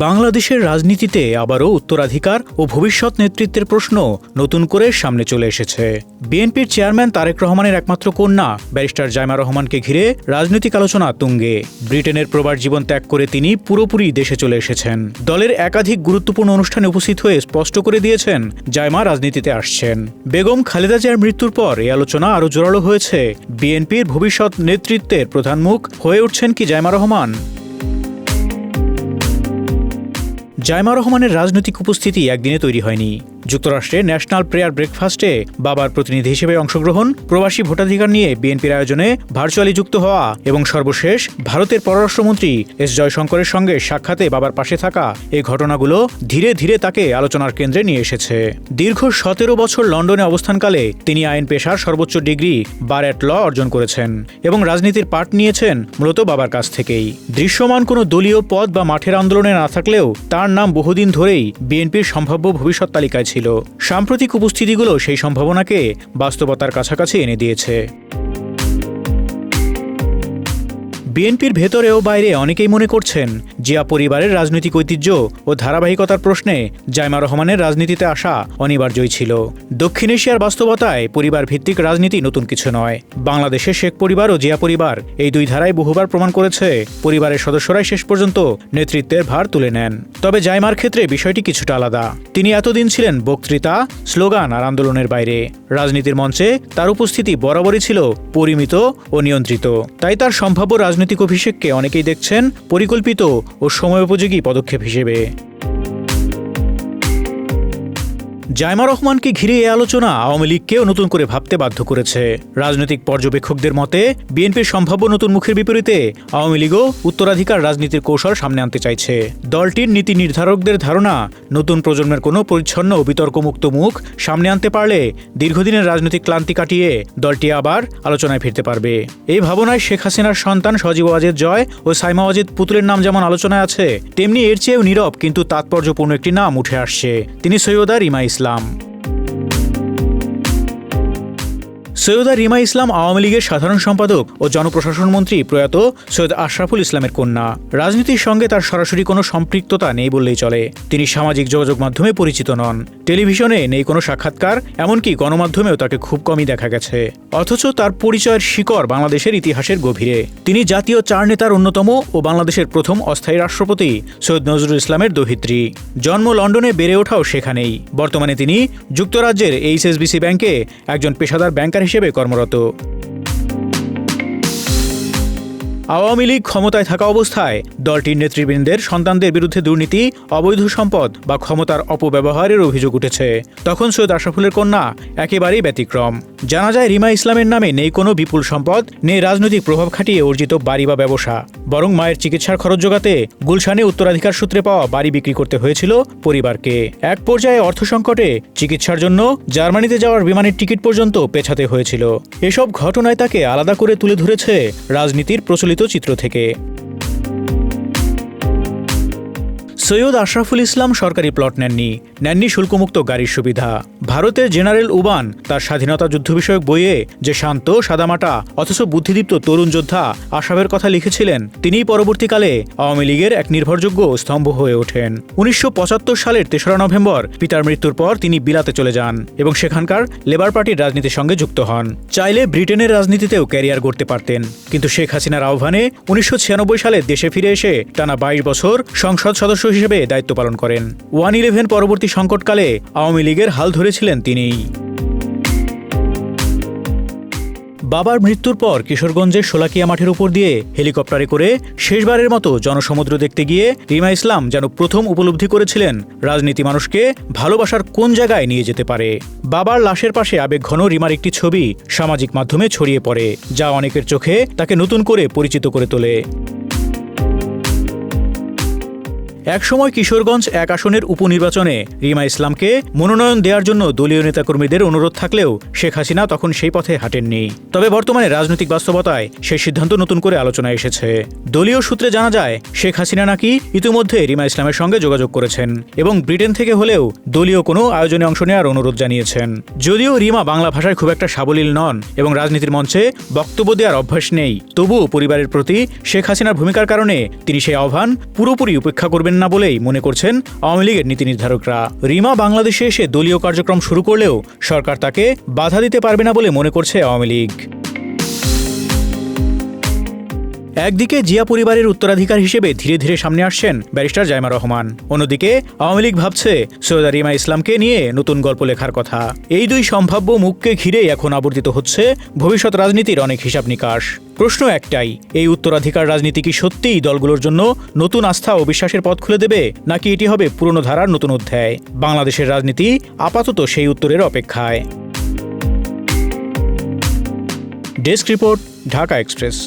বাংলাদেশের রাজনীতিতে আবারও উত্তরাধিকার ও ভবিষ্যৎ নেতৃত্বের প্রশ্ন নতুন করে সামনে চলে এসেছে। বিএনপির চেয়ারম্যান তারেক রহমানের একমাত্র কন্যা ব্যারিস্টার জাইমা রহমানকে ঘিরে রাজনৈতিক আলোচনা তুঙ্গে। ব্রিটেনের প্রবাস জীবন ত্যাগ করে তিনি পুরোপুরি দেশে চলে এসেছেন। দলের একাধিক গুরুত্বপূর্ণ অনুষ্ঠানে উপস্থিত হয়ে স্পষ্ট করে দিয়েছেন জাইমা রাজনীতিতে আসছেন। বেগম খালেদা জিয়ার মৃত্যুর পর এই আলোচনা আরও জোরালো হয়েছে। বিএনপির ভবিষ্যৎ নেতৃত্বের প্রধান মুখ হয়ে উঠছেন কি জাইমা রহমান? জাইমা রহমানের রাজনৈতিক উপস্থিতি একদিনে তৈরি হয়নি। যুক্তরাষ্ট্রে ন্যাশনাল প্রেয়ার ব্রেকফাস্টে বাবার প্রতিনিধি হিসেবে অংশগ্রহণ, প্রবাসী ভোটাধিকার নিয়ে বিএনপির আয়োজনে ভার্চুয়ালি যুক্ত হওয়া এবং সর্বশেষ ভারতের পররাষ্ট্রমন্ত্রী এস জয়শঙ্করের সঙ্গে সাক্ষাতে বাবার পাশে থাকা, এই ঘটনাগুলো ধীরে ধীরে তাকে আলোচনার কেন্দ্রে নিয়ে এসেছে। দীর্ঘ 17 বছর লন্ডনে অবস্থানকালে তিনি আইন পেশার সর্বোচ্চ ডিগ্রি বার অ্যাট ল অর্জন করেছেন এবং রাজনীতির পাঠ নিয়েছেন মূলত বাবার কাছ থেকেই। দৃশ্যমান কোনো দলীয় পদ বা মাঠের আন্দোলনে না থাকলেও তার নাম বহুদিন ধরেই বিএনপির সম্ভাব্য ভবিষ্যৎ তালিকায় ছিল। সাম্প্রতিক উপস্থিতিগুলো সেই সম্ভাবনাকে বাস্তবতার কাছাকাছি এনে দিয়েছে। বিএনপির ভেতরে ও বাইরে অনেকেই মনে করছেন জিয়া পরিবারের রাজনৈতিক ঐতিহ্য ও ধারাবাহিকতার প্রশ্নে জাইমা রহমানের রাজনীতিতে আসা অনিবার্যই ছিল। দক্ষিণ এশিয়ার বাস্তবতায় পরিবার ভিত্তিক রাজনীতি নতুন কিছু নয়। বাংলাদেশের শেখ পরিবার ও জিয়া পরিবার এই দুই ধারায় বহুবার প্রমাণ করেছে পরিবারের সদস্যরাই শেষ পর্যন্ত নেতৃত্বের ভার তুলে নেন। তবে জাইমার ক্ষেত্রে বিষয়টি কিছুটা আলাদা। তিনি এতদিন ছিলেন বক্তৃতা, স্লোগান আর আন্দোলনের বাইরে। রাজনীতির মঞ্চে তার উপস্থিতি বরাবরই ছিল পরিমিত ও নিয়ন্ত্রিত। তাই তার সম্ভাব্য রাজনৈতিক অভিষেককে অনেকেই দেখছেন পরিকল্পিত ও সময়োপযোগী পদক্ষেপ হিসেবে। জাইমা রহমানকে ঘিরে এই আলোচনা আওয়ামী লীগকেও নতুন করে ভাবতে বাধ্য করেছে। রাজনৈতিক পর্যবেক্ষকদের মতে বিএনপির সম্ভাব্য নতুন মুখের বিপরীতে আওয়ামী লীগও উত্তরাধিকার রাজনীতির কৌশল সামনে আনতে চাইছে। দলটির নীতি নির্ধারকদের ধারণা, নতুন প্রজন্মের কোনো পরিচ্ছন্ন ও বিতর্কমুক্ত মুখ সামনে আনতে পারলে দীর্ঘদিনের রাজনৈতিক ক্লান্তি কাটিয়ে দলটি আবার আলোচনায় ফিরতে পারবে। এই ভাবনায় শেখ হাসিনার সন্তান সজীব ওয়াজেদ জয় ও সাইমা ওয়াজেদ পুতুলের নাম যেমন আলোচনায় আছে, তেমনি এর চেয়েও নীরব কিন্তু তাৎপর্যপূর্ণ একটি নাম উঠে আসছে। তিনি সৈয়দা রিমা ইসলাম। সৈয়দা রিমা ইসলাম আওয়ামী লীগের সাধারণ সম্পাদক ও জনপ্রশাসন মন্ত্রী প্রয়াত সৈয়দ আশরাফুল ইসলামের কন্যা। রাজনীতির সঙ্গে তার সরাসরি কোনো সম্পৃক্ততা নেই বললেই চলে। তিনি সামাজিক যোগাযোগ মাধ্যমে পরিচিত নন। টেলিভিশনে নেই কোনো সাক্ষাৎকার, এমনকি গণমাধ্যমেও তাকে খুব কমই দেখা গেছে। অথচ তার পরিচয়ের শিকড় বাংলাদেশের ইতিহাসের গভীরে। তিনি জাতীয় চার নেতার অন্যতম ও বাংলাদেশের প্রথম অস্থায়ী রাষ্ট্রপতি সৈয়দ নজরুল ইসলামের দৌহিত্রী। জন্ম লন্ডনে, বেড়ে ওঠাও সেখানেই। বর্তমানে তিনি যুক্তরাজ্যের HSBC ব্যাংকে একজন পেশাদার ব্যাংকার হিসেবে কর্মরত। আওয়ামী লীগ ক্ষমতায় থাকা অবস্থায় দলটির নেতৃবৃন্দের সন্তানদের বিরুদ্ধে দুর্নীতি, অবৈধ সম্পদ বা ক্ষমতার অপব্যবহারের অভিযোগ উঠেছে। তখন সৈয়দ আশরাফুলের কন্যা একেবারেই ব্যতিক্রম। জানা যায় রিমা ইসলামের নামে নেই কোনো বিপুল সম্পদ, নেই রাজনৈতিক প্রভাব খাটিয়ে অর্জিত বাড়ি বা ব্যবসা। বরং মায়ের চিকিৎসার খরচ জোগাতে গুলশানে উত্তরাধিকার সূত্রে পাওয়া বাড়ি বিক্রি করতে হয়েছিল পরিবারকে। এক পর্যায়ে অর্থ সংকটে চিকিৎসার জন্য জার্মানিতে যাওয়ার বিমানের টিকিট পর্যন্ত পেছাতে হয়েছিল। এসব ঘটনায় তাকে আলাদা করে তুলে ধরেছে রাজনীতির প্রচলিত চিত্র থেকে। সৈয়দ আশরাফুল ইসলাম সরকারি প্লট নেননি শুল্কমুক্ত গাড়ির সুবিধা। ভারতের জেনারেল উবান তার স্বাধীনতা যুদ্ধ বিষয়ক বইয়ে যে শান্ত, সাদামাটা অথচ বুদ্ধিদীপ্ত তরুণ যোদ্ধা আশাবের কথা লিখেছিলেন, তিনিই পরবর্তীকালে আওয়ামী লীগের এক নির্ভরযোগ্য স্তম্ভ হয়ে ওঠেন। 1975 সালের 3রা নভেম্বর পিতার মৃত্যুর পর তিনি বিলাতে চলে যান এবং সেখানকার লেবার পার্টির রাজনীতির সঙ্গে যুক্ত হন। চাইলে ব্রিটেনের রাজনীতিতেও ক্যারিয়ার গড়তে পারতেন, কিন্তু শেখ হাসিনার আহ্বানে 1996 সালে দেশে ফিরে এসে টানা 22 বছর সংসদ সদস্য হিসেবে দায়িত্ব পালন করেন। 1/11 পরবর্তী সংকটকালে আওয়ামী লীগের হাল ধরেছিলেন তিনিই। বাবার মৃত্যুর পর কিশোরগঞ্জের শোলাকিয়া মাঠের উপর দিয়ে হেলিকপ্টারে করে শেষবারের মতো জনসমুদ্র দেখতে গিয়ে রিমা ইসলাম যেন প্রথম উপলব্ধি করেছিলেন রাজনীতি মানুষকে ভালোবাসার কোন জায়গায় নিয়ে যেতে পারে। বাবার লাশের পাশে আবেগঘন রিমার একটি ছবি সামাজিক মাধ্যমে ছড়িয়ে পড়ে, যা অনেকের চোখে তাকে নতুন করে পরিচিত করে তোলে। একসময় কিশোরগঞ্জ 1 আসনের উপনির্বাচনে রিমা ইসলামকে মনোনয়ন দেওয়ার জন্য দলীয় নেতাকর্মীদের অনুরোধ থাকলেও শেখ হাসিনা তখন সেই পথে হাঁটেননি। তবে বর্তমানে রাজনৈতিক বাস্তবতায় সেই সিদ্ধান্ত নতুন করে আলোচনায় এসেছে। দলীয় সূত্রে জানা যায়, শেখ হাসিনা নাকি ইতিমধ্যে রিমা ইসলামের সঙ্গে যোগাযোগ করেছেন এবং ব্রিটেন থেকে হলেও দলীয় কোনো আয়োজনে অংশ নেওয়ার অনুরোধ জানিয়েছেন। যদিও রিমা বাংলা ভাষায় খুব একটা সাবলীল নন এবং রাজনীতির মঞ্চে বক্তব্য দেওয়ার অভ্যাস নেই, তবুও পরিবারের প্রতি শেখ হাসিনার ভূমিকার কারণে তিনি সেই আহ্বান পুরোপুরি উপেক্ষা করবেন পারবেন না বলেই মনে করছেন আওয়ামী লীগের নীতি নির্ধারকরা। রিমা বাংলাদেশে এসে দলীয় কার্যক্রম শুরু করলেও সরকার তাকে বাধা দিতে পারবে না বলে মনে করছে আওয়ামী লীগ। একদিকে জিয়া পরিবারের উত্তরাধিকার হিসেবে ধীরে ধীরে সামনে আসছেন ব্যারিস্টার জাইমা রহমান, অন্যদিকে আওয়ামী লীগ ভাবছে সৈয়দা রিমা ইসলামকে নিয়ে নতুন গল্প লেখার কথা। এই দুই সম্ভাব্য মুখকে ঘিরেই এখন আবর্তিত হচ্ছে ভবিষ্যৎ রাজনীতির অনেক হিসাব নিকাশ। প্রশ্ন একটাই, এই উত্তরাধিকার রাজনীতি কি সত্যিই দলগুলোর জন্য নতুন আস্থা ও বিশ্বাসের পথ খুলে দেবে, নাকি এটি হবে পুরনো ধারার নতুন অধ্যায়? বাংলাদেশের রাজনীতি আপাতত সেই উত্তরের অপেক্ষায়। Desk report, Dhaka express.